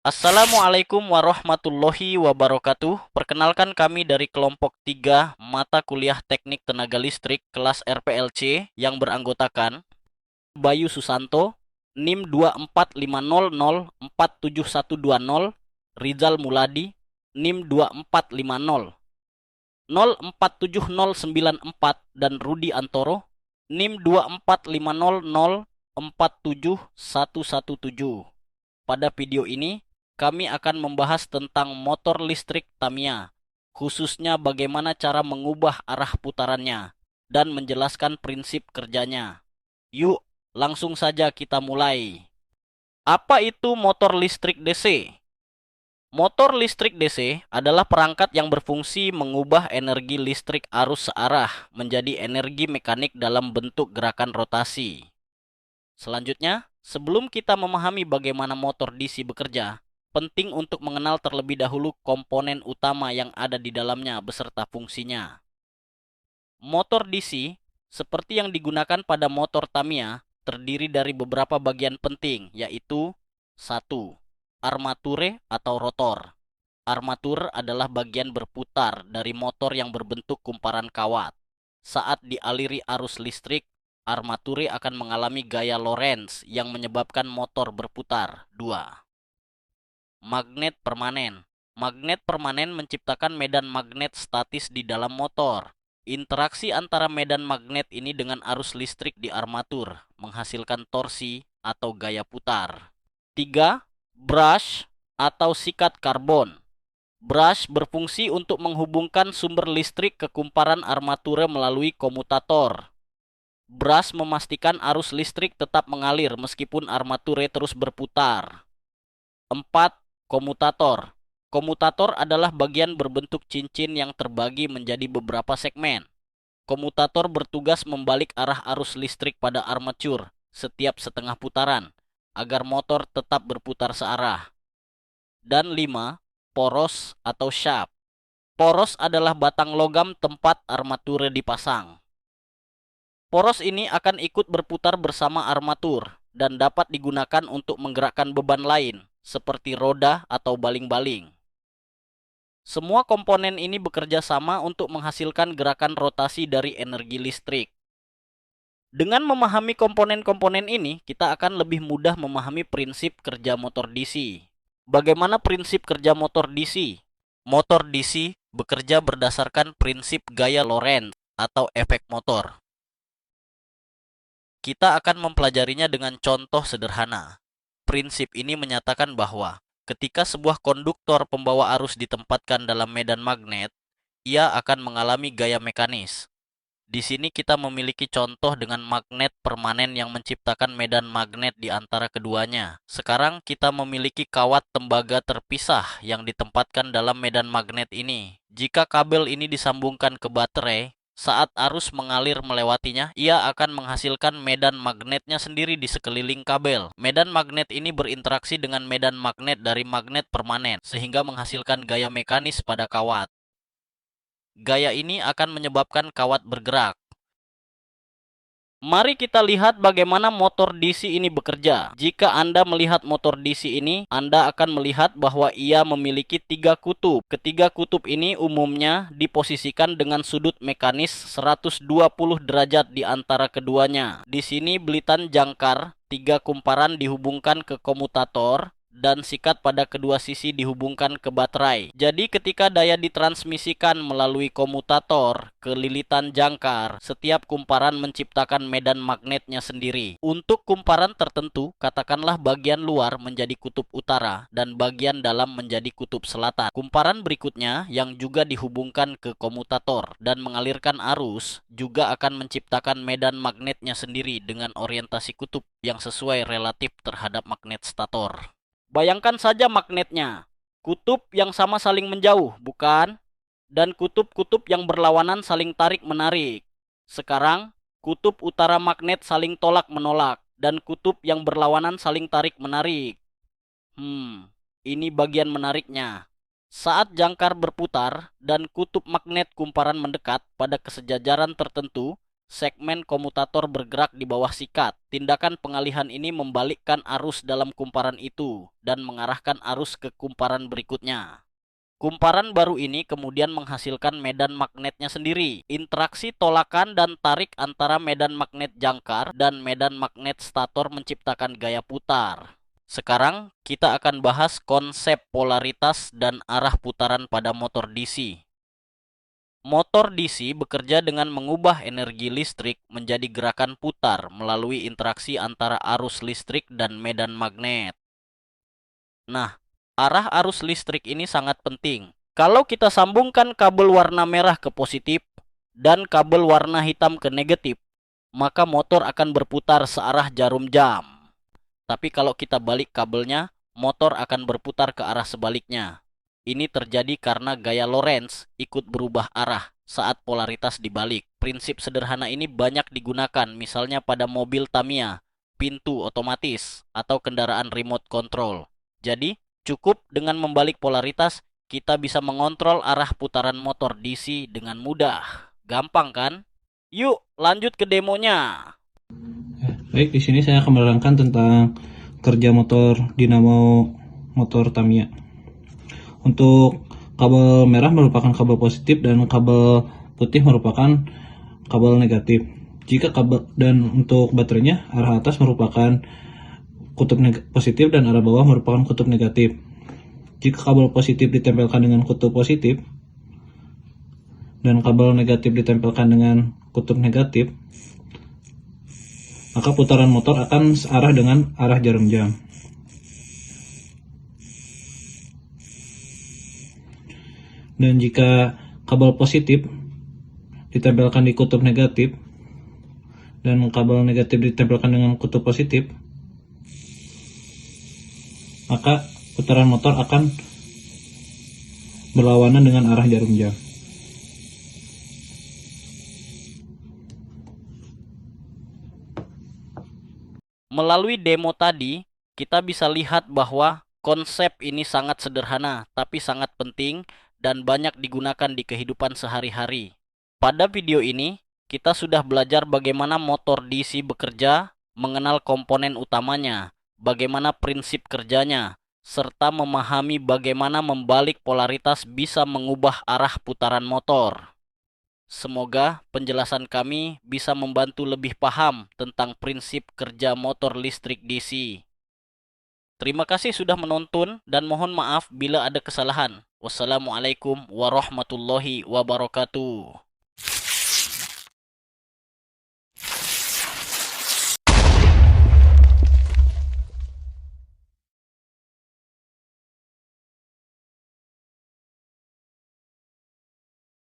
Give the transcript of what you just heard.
Assalamualaikum warahmatullahi wabarakatuh. Perkenalkan kami dari kelompok 3 mata kuliah Teknik Tenaga Listrik kelas RPLC yang beranggotakan Bayu Susanto, NIM 2450047120, Rizal Muladi, NIM 2450047094 dan Rudi Antoro, NIM 2450047117. Pada video ini, kami akan membahas tentang motor listrik Tamiya, khususnya bagaimana cara mengubah arah putarannya, dan menjelaskan prinsip kerjanya. Yuk, langsung saja kita mulai. Apa itu motor listrik DC? Motor listrik DC adalah perangkat yang berfungsi mengubah energi listrik arus searah menjadi energi mekanik dalam bentuk gerakan rotasi. Selanjutnya, sebelum kita memahami bagaimana motor DC bekerja, penting untuk mengenal terlebih dahulu komponen utama yang ada di dalamnya beserta fungsinya. Motor DC, seperti yang digunakan pada motor Tamiya, terdiri dari beberapa bagian penting, yaitu 1. Armature atau rotor. Armatur adalah bagian berputar dari motor yang berbentuk kumparan kawat. Saat dialiri arus listrik, armature akan mengalami gaya Lorentz yang menyebabkan motor berputar. 2. Magnet permanen. Magnet permanen menciptakan medan magnet statis di dalam motor. Interaksi antara medan magnet ini dengan arus listrik di armatur menghasilkan torsi atau gaya putar. 3. Brush atau sikat karbon. Brush berfungsi untuk menghubungkan sumber listrik ke kumparan armatura melalui komutator. Brush memastikan arus listrik tetap mengalir meskipun armatura terus berputar. 4. Komutator. Komutator adalah bagian berbentuk cincin yang terbagi menjadi beberapa segmen. Komutator bertugas membalik arah arus listrik pada armatur setiap setengah putaran agar motor tetap berputar searah. Dan 5. Poros atau shaft. Poros adalah batang logam tempat armatur dipasang. Poros ini akan ikut berputar bersama armatur dan dapat digunakan untuk menggerakkan beban lain seperti roda atau baling-baling. Semua komponen ini bekerja sama untuk menghasilkan gerakan rotasi dari energi listrik. Dengan memahami komponen-komponen ini, kita akan lebih mudah memahami prinsip kerja motor DC. Bagaimana prinsip kerja motor DC? Motor DC bekerja berdasarkan prinsip gaya Lorentz atau efek motor. Kita akan mempelajarinya dengan contoh sederhana. Prinsip ini menyatakan bahwa ketika sebuah konduktor pembawa arus ditempatkan dalam medan magnet, ia akan mengalami gaya mekanis. Di sini kita memiliki contoh dengan magnet permanen yang menciptakan medan magnet di antara keduanya. Sekarang kita memiliki kawat tembaga terpisah yang ditempatkan dalam medan magnet ini. Jika kabel ini disambungkan ke baterai, saat arus mengalir melewatinya, ia akan menghasilkan medan magnetnya sendiri di sekeliling kabel. Medan magnet ini berinteraksi dengan medan magnet dari magnet permanen, sehingga menghasilkan gaya mekanis pada kawat. Gaya ini akan menyebabkan kawat bergerak. Mari kita lihat bagaimana motor DC ini bekerja. Jika Anda melihat motor DC ini, Anda akan melihat bahwa ia memiliki 3 kutub. Ketiga kutub ini umumnya diposisikan dengan sudut mekanis 120 derajat di antara keduanya. Di sini belitan jangkar 3 kumparan dihubungkan ke komutator dan sikat pada kedua sisi dihubungkan ke baterai. Jadi ketika daya ditransmisikan melalui komutator ke lilitan jangkar, setiap kumparan menciptakan medan magnetnya sendiri. Untuk kumparan tertentu, katakanlah bagian luar menjadi kutub utara dan bagian dalam menjadi kutub selatan. Kumparan berikutnya yang juga dihubungkan ke komutator dan mengalirkan arus juga akan menciptakan medan magnetnya sendiri dengan orientasi kutub yang sesuai relatif terhadap magnet stator. Bayangkan saja magnetnya. Kutub yang sama saling menjauh, bukan? Dan kutub-kutub yang berlawanan saling tarik-menarik. Sekarang, kutub utara magnet saling tolak-menolak. Dan kutub yang berlawanan saling tarik-menarik. Ini bagian menariknya. Saat jangkar berputar dan kutub magnet kumparan mendekat pada kesejajaran tertentu, Segmen komutator bergerak di bawah sikat. Tindakan pengalihan ini membalikkan arus dalam kumparan itu dan mengarahkan arus ke kumparan berikutnya. Kumparan baru ini kemudian menghasilkan medan magnetnya sendiri. Interaksi tolakan dan tarik antara medan magnet jangkar dan medan magnet stator menciptakan gaya putar. Sekarang kita akan bahas konsep polaritas dan arah putaran pada motor DC. Motor DC bekerja dengan mengubah energi listrik menjadi gerakan putar melalui interaksi antara arus listrik dan medan magnet. Nah, arah arus listrik ini sangat penting. Kalau kita sambungkan kabel warna merah ke positif dan kabel warna hitam ke negatif, maka motor akan berputar searah jarum jam. Tapi kalau kita balik kabelnya, motor akan berputar ke arah sebaliknya. Ini terjadi karena gaya Lorentz ikut berubah arah saat polaritas dibalik. Prinsip sederhana ini banyak digunakan misalnya pada mobil Tamiya, pintu otomatis, atau kendaraan remote control. Jadi, cukup dengan membalik polaritas, kita bisa mengontrol arah putaran motor DC dengan mudah. Gampang kan? Yuk, lanjut ke demonya. Baik, di sini saya akan menerangkan tentang kerja motor dinamo motor Tamiya. Untuk kabel merah merupakan kabel positif dan kabel putih merupakan kabel negatif. Jika kabel dan untuk baterainya arah atas merupakan kutub positif dan arah bawah merupakan kutub negatif. Jika kabel positif ditempelkan dengan kutub positif dan kabel negatif ditempelkan dengan kutub negatif, maka putaran motor akan searah dengan arah jarum jam. Dan jika kabel positif ditempelkan di kutub negatif dan kabel negatif ditempelkan dengan kutub positif, maka putaran motor akan berlawanan dengan arah jarum jam. Melalui demo tadi, kita bisa lihat bahwa konsep ini sangat sederhana, tapi sangat penting dan banyak digunakan di kehidupan sehari-hari. Pada video ini, kita sudah belajar bagaimana motor DC bekerja, mengenal komponen utamanya, bagaimana prinsip kerjanya, serta memahami bagaimana membalik polaritas bisa mengubah arah putaran motor. Semoga penjelasan kami bisa membantu lebih paham tentang prinsip kerja motor listrik DC. Terima kasih sudah menonton dan mohon maaf bila ada kesalahan. Wassalamualaikum warahmatullahi wabarakatuh.